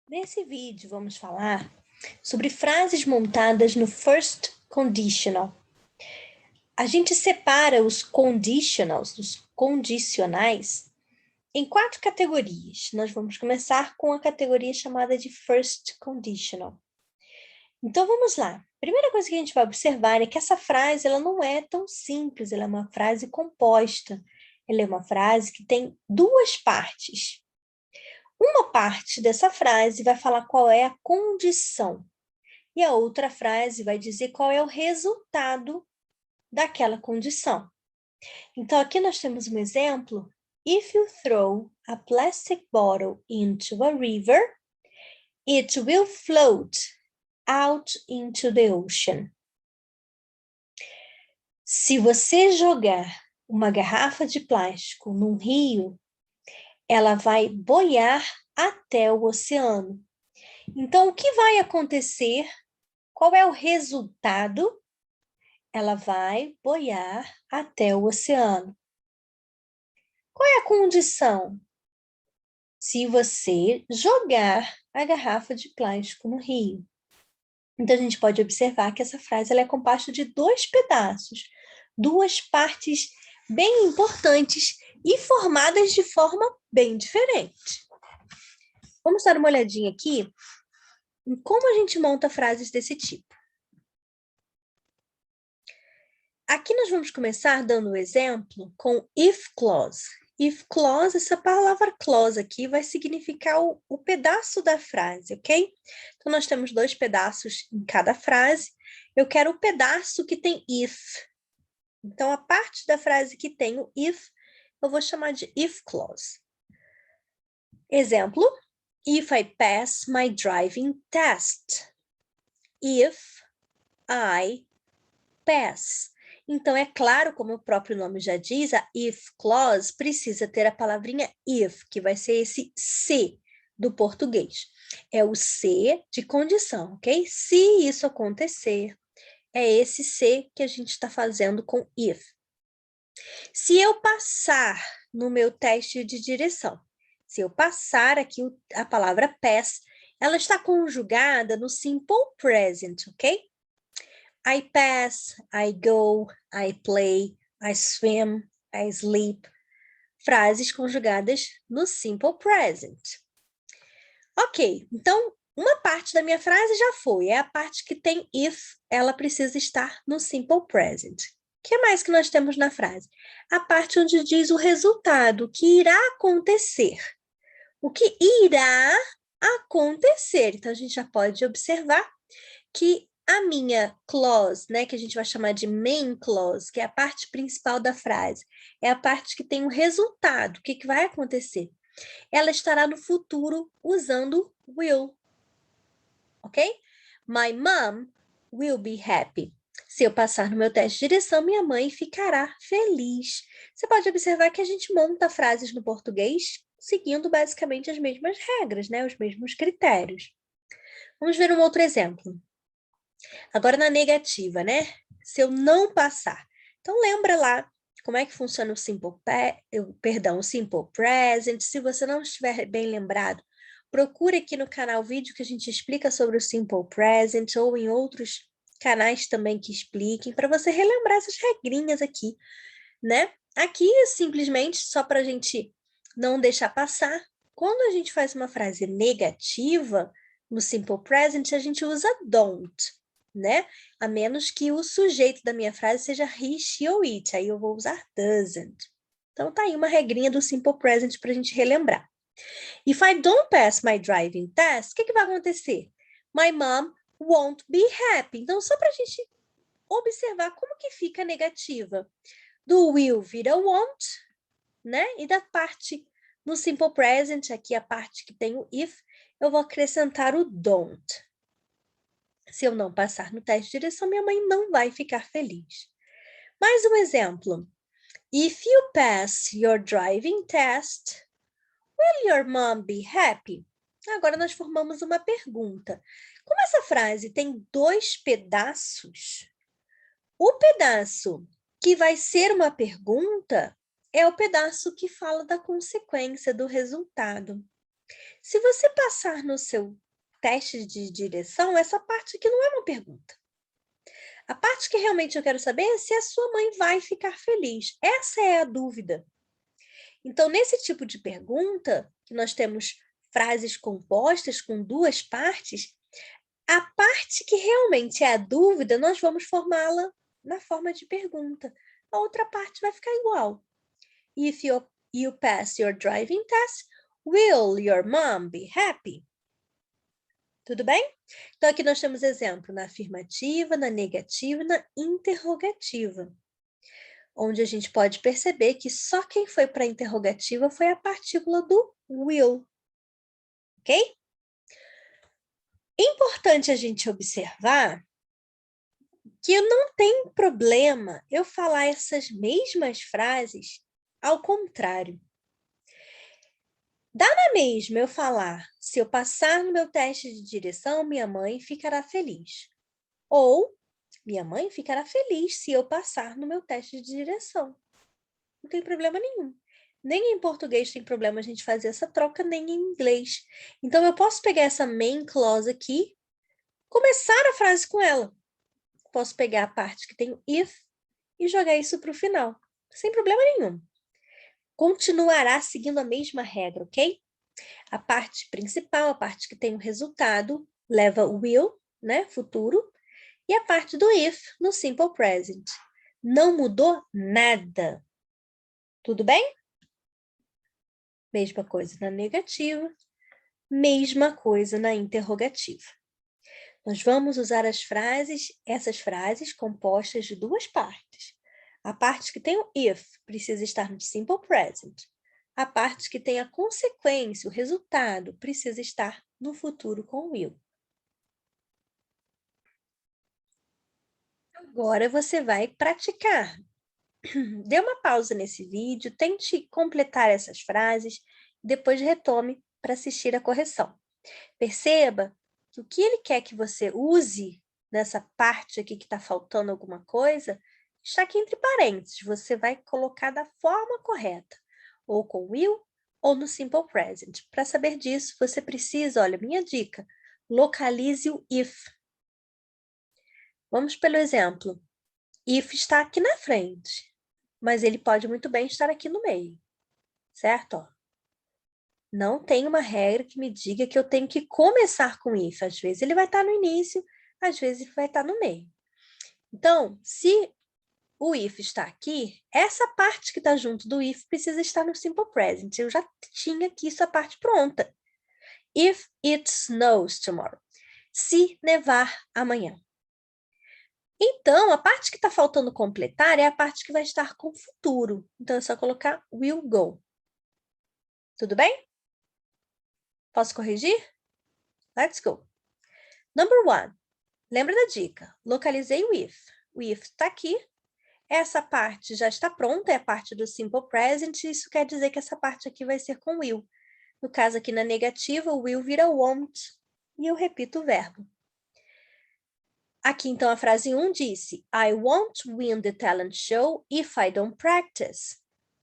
Nesse vídeo, vamos falar sobre frases montadas no first conditional. A gente separa os conditionals, os condicionais, em 4 categorias. Nós vamos começar com a categoria chamada de first conditional. Então, vamos lá. Primeira coisa que a gente vai observar é que essa frase ela não é tão simples, ela é uma frase composta. Ela é uma frase que tem 2 partes. Uma parte dessa frase vai falar qual é a condição, e a outra frase vai dizer qual é o resultado daquela condição. Então, aqui nós temos um exemplo. If you throw a plastic bottle into a river, it will float out into the ocean. Se você jogar uma garrafa de plástico num rio, ela vai boiar até o oceano. Então, o que vai acontecer? Qual é o resultado? Ela vai boiar até o oceano. Qual é a condição? Se você jogar a garrafa de plástico no rio. Então, a gente pode observar que essa frase ela é composta de 2 pedaços, 2 partes bem importantes e formadas de forma bem diferente. Vamos dar uma olhadinha aqui em como a gente monta frases desse tipo. Aqui nós vamos começar dando o exemplo com if clause. If clause, essa palavra clause aqui vai significar o pedaço da frase, ok? Então, nós temos 2 pedaços em cada frase. Eu quero o pedaço que tem if. Então, a parte da frase que tem o if, eu vou chamar de if clause. Exemplo, if I pass my driving test. If I pass. Então, é claro, como o próprio nome já diz, a if clause precisa ter a palavrinha if, que vai ser esse se do português. É o se de condição, ok? Se isso acontecer, é esse se que a gente está fazendo com if. Se eu passar no meu teste de direção, se eu passar aqui a palavra pass, ela está conjugada no simple present, ok? I pass, I go, I play, I swim, I sleep. Frases conjugadas no simple present. Ok, então uma parte da minha frase já foi. É a parte que tem if, ela precisa estar no simple present. O que mais que nós temos na frase? A parte onde diz o resultado, o que irá acontecer. O que irá acontecer. Então, a gente já pode observar que a minha clause, né, que a gente vai chamar de main clause, que é a parte principal da frase, é a parte que tem o resultado, o que vai acontecer. Ela estará no futuro usando will, ok? My mom will be happy. Se eu passar no meu teste de direção, minha mãe ficará feliz. Você pode observar que a gente monta frases no português seguindo basicamente as mesmas regras, né, os mesmos critérios. Vamos ver um outro exemplo. Agora na negativa, né? Se eu não passar. Então lembra lá como é que funciona o simple present. Se você não estiver bem lembrado, procure aqui no canal vídeo que a gente explica sobre o simple present ou em outros canais também que expliquem para você relembrar essas regrinhas aqui, né? Aqui é simplesmente só para a gente não deixar passar. Quando a gente faz uma frase negativa no simple present, a gente usa don't, né? A menos que o sujeito da minha frase seja he, she ou it, aí eu vou usar doesn't. Então, tá aí uma regrinha do simple present para a gente relembrar. If I don't pass my driving test, o que vai acontecer? My mom won't be happy. Então, só para a gente observar como que fica a negativa. Do will vira won't, né? E da parte no simple present, aqui a parte que tem o if, eu vou acrescentar o don't. Se eu não passar no teste de direção, minha mãe não vai ficar feliz. Mais um exemplo. If you pass your driving test, will your mom be happy? Agora nós formamos uma pergunta. Como essa frase tem 2 pedaços, o pedaço que vai ser uma pergunta é o pedaço que fala da consequência, do resultado. Se você passar no seu teste de direção, essa parte aqui não é uma pergunta. A parte que realmente eu quero saber é se a sua mãe vai ficar feliz. Essa é a dúvida. Então, nesse tipo de pergunta, que nós temos frases compostas com duas partes, a parte que realmente é a dúvida, nós vamos formá-la na forma de pergunta. A outra parte vai ficar igual. If you pass your driving test, will your mom be happy? Tudo bem? Então, aqui nós temos exemplo na afirmativa, na negativa e na interrogativa, onde a gente pode perceber que só quem foi para a interrogativa foi a partícula do will. Ok? Importante a gente observar que não tem problema eu falar essas mesmas frases ao contrário. Dá na mesma eu falar, se eu passar no meu teste de direção, minha mãe ficará feliz. Ou, minha mãe ficará feliz se eu passar no meu teste de direção. Não tem problema nenhum. Nem em português tem problema a gente fazer essa troca, nem em inglês. Então, eu posso pegar essa main clause aqui, começar a frase com ela. Posso pegar a parte que tem o if e jogar isso para o final, sem problema nenhum. Continuará seguindo a mesma regra, ok? A parte principal, a parte que tem o resultado, leva o will, né, futuro, e a parte do if no simple present. Não mudou nada. Tudo bem? Mesma coisa na negativa, mesma coisa na interrogativa. Nós vamos usar essas frases compostas de duas partes. A parte que tem o if precisa estar no simple present. A parte que tem a consequência, o resultado, precisa estar no futuro com will. Agora você vai praticar. Dê uma pausa nesse vídeo, tente completar essas frases, depois retome para assistir a correção. Perceba que o que ele quer que você use nessa parte aqui que está faltando alguma coisa, está aqui entre parênteses. Você vai colocar da forma correta, ou com will ou no simple present. Para saber disso, você precisa, olha, minha dica, localize o if. Vamos pelo exemplo. If está aqui na frente, mas ele pode muito bem estar aqui no meio, certo? Não tem uma regra que me diga que eu tenho que começar com if. Às vezes ele vai estar no início, às vezes ele vai estar no meio. Então, se o if está aqui, essa parte que está junto do if precisa estar no simple present. Eu já tinha aqui essa parte pronta. If it snows tomorrow. Se nevar amanhã. Então, a parte que está faltando completar é a parte que vai estar com futuro. Então, é só colocar will go. Tudo bem? Posso corrigir? Let's go. Number 1. Lembra da dica? Localizei o if. O if está aqui. Essa parte já está pronta, é a parte do simple present. Isso quer dizer que essa parte aqui vai ser com will. No caso aqui na negativa, o will vira won't. E eu repito o verbo. Aqui, então, a frase 1 disse, I won't win the talent show if I don't practice.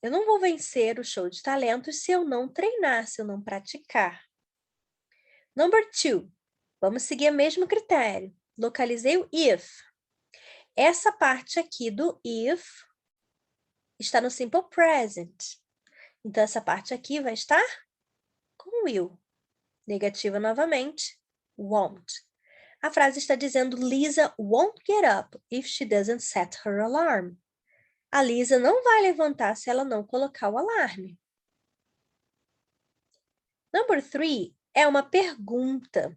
Eu não vou vencer o show de talentos se eu não treinar, se eu não praticar. Number 2. Vamos seguir o mesmo critério. Localizei o if. Essa parte aqui do if está no simple present. Então, essa parte aqui vai estar com will. Negativa novamente, won't. A frase está dizendo Lisa won't get up if she doesn't set her alarm. A Lisa não vai levantar se ela não colocar o alarme. Number 3 é uma pergunta.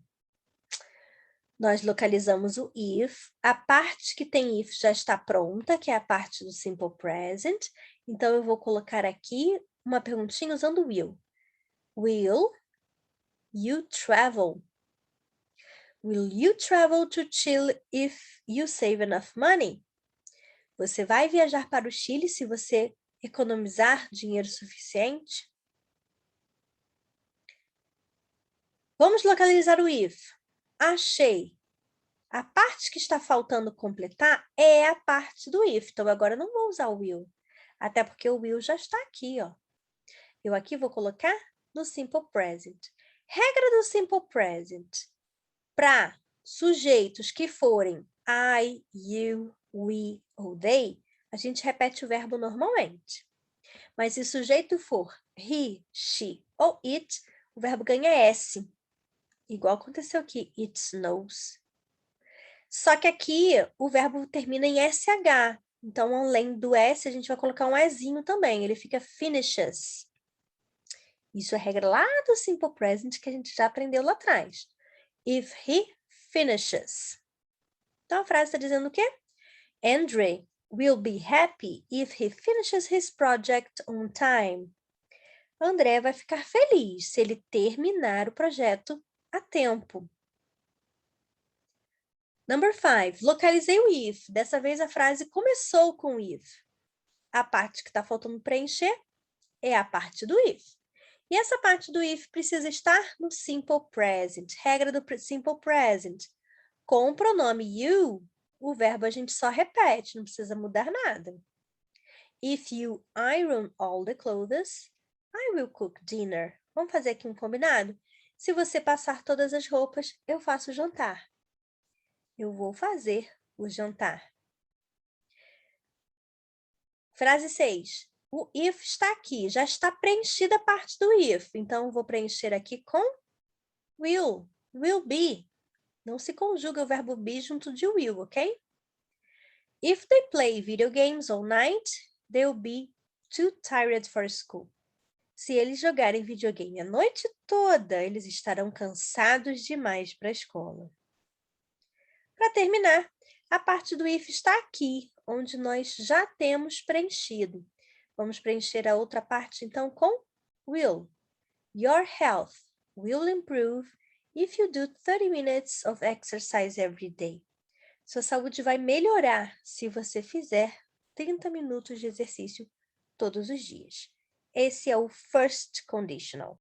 Nós localizamos o if. A parte que tem if já está pronta, que é a parte do simple present. Então, eu vou colocar aqui uma perguntinha usando will. Will you travel? Will you travel to Chile if you save enough money? Você vai viajar para o Chile se você economizar dinheiro suficiente? Vamos localizar o if. Achei. A parte que está faltando completar é a parte do if. Então, agora eu não vou usar o will. Até porque o will já está aqui, ó. Eu aqui vou colocar no Simple Present. Regra do Simple Present. Para sujeitos que forem I, you, we ou they, a gente repete o verbo normalmente. Mas se o sujeito for he, she ou it, o verbo ganha S. Igual aconteceu aqui, it snows. Só que aqui o verbo termina em SH. Então, além do S, a gente vai colocar um Ezinho também. Ele fica finishes. Isso é regra lá do Simple Present que a gente já aprendeu lá atrás. If he finishes. Então, a frase está dizendo o quê? Andre will be happy if he finishes his project on time. André vai ficar feliz se ele terminar o projeto a tempo. Number 5, localizei o if. Dessa vez a frase começou com if. A parte que está faltando preencher é a parte do if. E essa parte do if precisa estar no Simple Present. Regra do Simple Present. Com o pronome you, o verbo a gente só repete, não precisa mudar nada. If you iron all the clothes, I will cook dinner. Vamos fazer aqui um combinado? Se você passar todas as roupas, eu faço o jantar. Eu vou fazer o jantar. Frase 6. O if está aqui, já está preenchida a parte do if. Então, eu vou preencher aqui com will be. Não se conjuga o verbo be junto de will, ok? If they play video games all night, they'll be too tired for school. Se eles jogarem videogame a noite toda, eles estarão cansados demais para a escola. Para terminar, a parte do if está aqui, onde nós já temos preenchido. Vamos preencher a outra parte, então, com will. Your health will improve if you do 30 minutes of exercise every day. Sua saúde vai melhorar se você fizer 30 minutos de exercício todos os dias. Esse é o first conditional.